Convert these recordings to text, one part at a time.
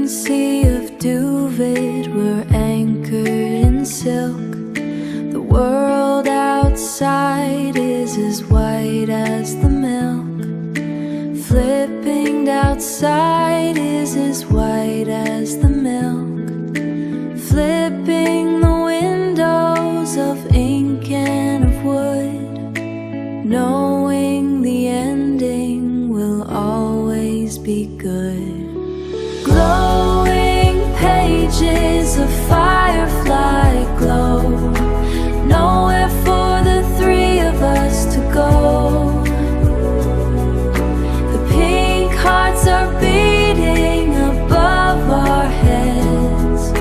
Green sea of duvet, we're anchored in silk. The world outside is as white as the milk. Flipping outside is as white as the milk. Flipping the windows of ink and of wood, knowing the ending will always be good. Glowing pages of firefly glow, nowhere for the three of us to go. The pink hearts are beating above our heads,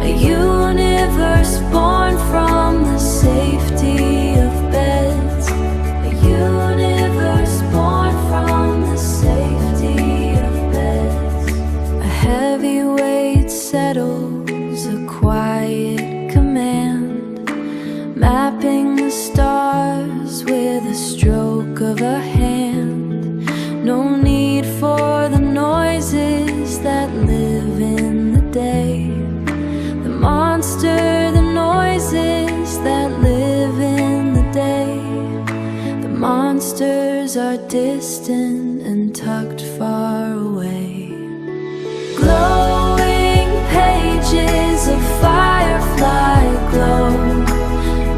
a universe born from the safety of beds, a universe born from the safety of beds. A heavy weight settles, a quiet command, mapping the stars with a stroke of a hand. No need for the noises that live in the day. The monster, the noises that live in the day. The monsters are distant and tucked far away. Glowing pages of firefly glow,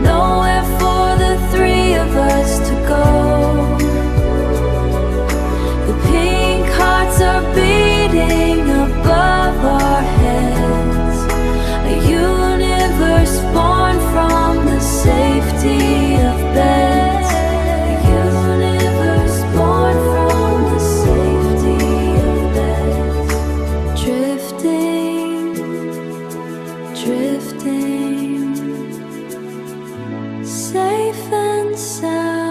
nowhere for the three of us to go. The pink hearts are beating above our heads, a universe born from the safety of beds, a universe born from the safety of beds. Drifting, drifting, safe and sound.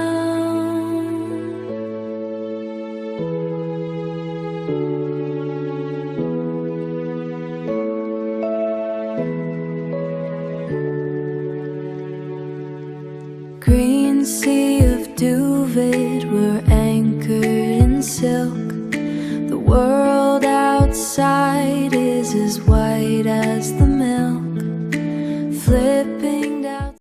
Green sea of duvet, we're anchored in silk. The world outside is as white as the